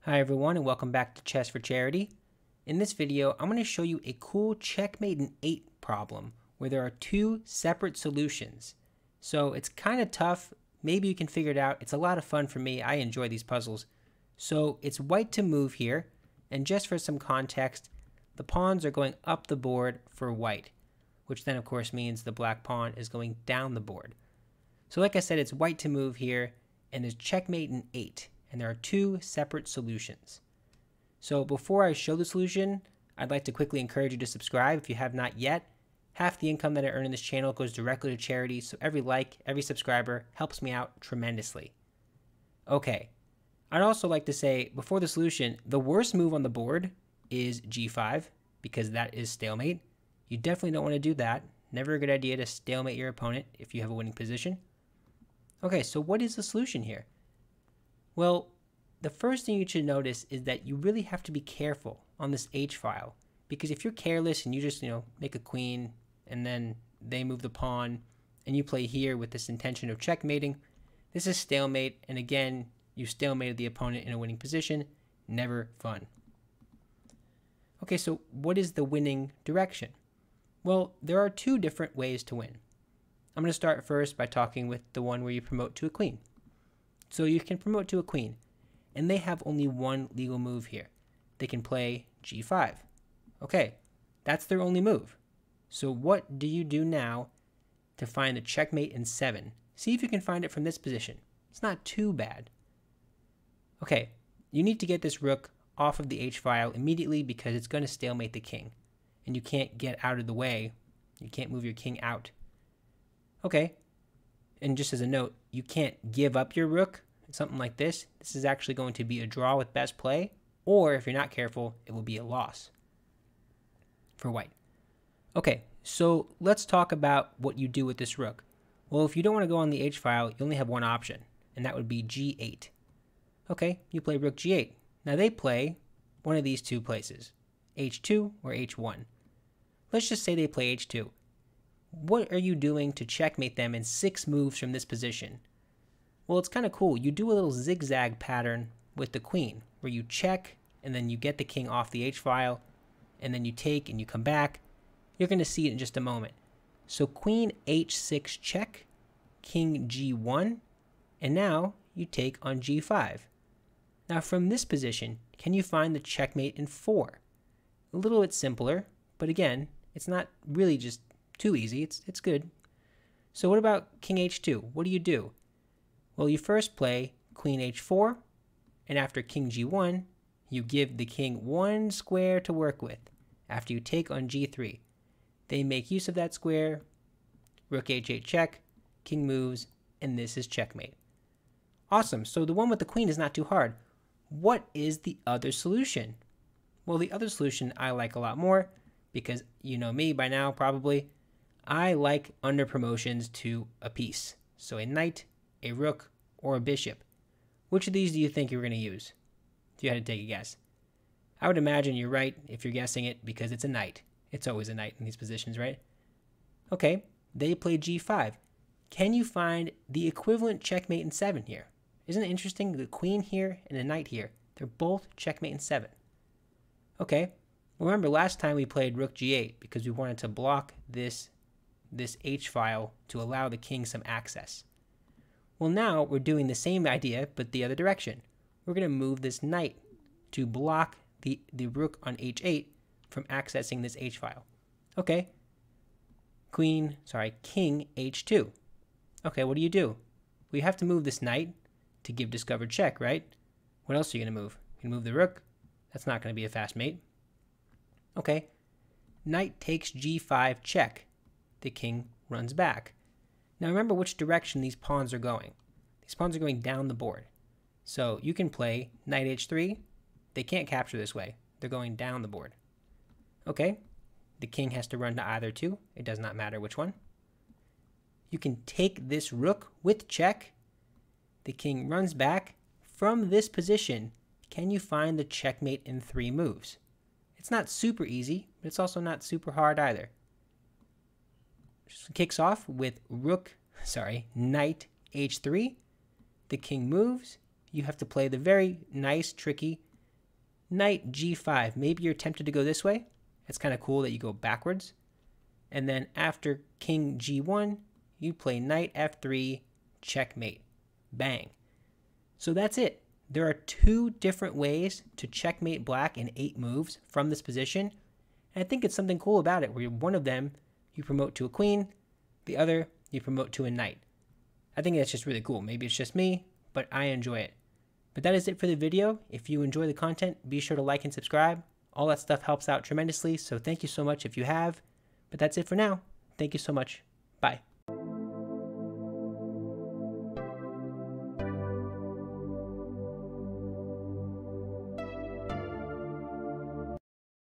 Hi everyone and welcome back to Chess for Charity. In this video, I'm going to show you a cool checkmate in 8 problem where there are two separate solutions. So it's kind of tough. Maybe you can figure it out. It's a lot of fun for me. I enjoy these puzzles. So it's white to move here. And just for some context, the pawns are going up the board for white, which then of course means the black pawn is going down the board. So like I said, it's white to move here and there's checkmate in 8. And there are two separate solutions. So before I show the solution, I'd like to quickly encourage you to subscribe if you have not yet. Half the income that I earn in this channel goes directly to charity, so every like, every subscriber helps me out tremendously. Okay, I'd also like to say, before the solution, the worst move on the board is g5, because that is stalemate. You definitely don't want to do that. Never a good idea to stalemate your opponent if you have a winning position. Okay, so what is the solution here? Well, the first thing you should notice is that you really have to be careful on this H file, because if you're careless and you just, make a queen and then they move the pawn and you play here with this intention of checkmating, this is stalemate, and again, you stalemated the opponent in a winning position. Never fun. Okay, so what is the winning direction? Well, there are two different ways to win. I'm going to start first by talking with the one where you promote to a queen. So you can promote to a queen, and they have only one legal move here. They can play g5. Okay, that's their only move. So what do you do now to find the checkmate in 7? See if you can find it from this position. It's not too bad. Okay, you need to get this rook off of the h file immediately because it's going to stalemate the king, and you can't get out of the way. You can't move your king out. Okay. And just as a note, you can't give up your rook, something like this. This is actually going to be a draw with best play, or if you're not careful, it will be a loss for white. Okay, so let's talk about what you do with this rook. Well, if you don't want to go on the h file, you only have one option, and that would be g8. Okay, you play rook g8. Now they play one of these two places, h2 or h1. Let's just say they play h2. What are you doing to checkmate them in 6 moves from this position? Well, it's kind of cool. You do a little zigzag pattern with the queen, where you check, and then you get the king off the h file, and then you take and you come back. You're going to see it in just a moment. So queen h6 check, king g1, and now you take on g5. Now from this position, can you find the checkmate in 4? A little bit simpler, but again, it's not really just too easy. It's good. So what about king h2? What do you do? Well, you first play queen h4, and after king g1, you give the king one square to work with. After you take on g3, they make use of that square, rook h8 check, king moves, and this is checkmate. Awesome. So the one with the queen is not too hard. What is the other solution? Well, the other solution I like a lot more, because you know me by now probably. I like under promotions to a piece. So a knight, a rook, or a bishop. Which of these do you think you're going to use? If you had to take a guess. I would imagine you're right if you're guessing it because it's a knight. It's always a knight in these positions, right? Okay, they play g5. Can you find the equivalent checkmate in 7 here? Isn't it interesting? The queen here and the knight here, they're both checkmate in 7. Okay, remember last time we played rook g8 because we wanted to block this h file to allow the king some access. Well, now we're doing the same idea, but the other direction. We're going to move this knight to block the rook on h8 from accessing this h file. Okay, king h2. Okay, what do you do? Well, you have to move this knight to give discovered check, right? What else are you going to move? You can move the rook. That's not going to be a fast mate. Okay, knight takes g5 check. The king runs back. Now remember which direction these pawns are going. These pawns are going down the board. So you can play knight h3. They can't capture this way. They're going down the board. Okay, the king has to run to either two. It does not matter which one. You can take this rook with check. The king runs back. From this position, can you find the checkmate in 3 moves? It's not super easy, but it's also not super hard either. Kicks off with knight h3. The king moves. You have to play the very nice, tricky knight g5. Maybe you're tempted to go this way. It's kind of cool that you go backwards. And then after king g1, you play knight f3, checkmate. Bang. So that's it. There are 2 different ways to checkmate black in 8 moves from this position. And I think it's something cool about it, where one of them you promote to a queen, the other you promote to a knight. I think that's just really cool. Maybe it's just me, but I enjoy it. But that is it for the video. If you enjoy the content, be sure to like and subscribe. All that stuff helps out tremendously, so thank you so much if you have. But that's it for now. Thank you so much. Bye.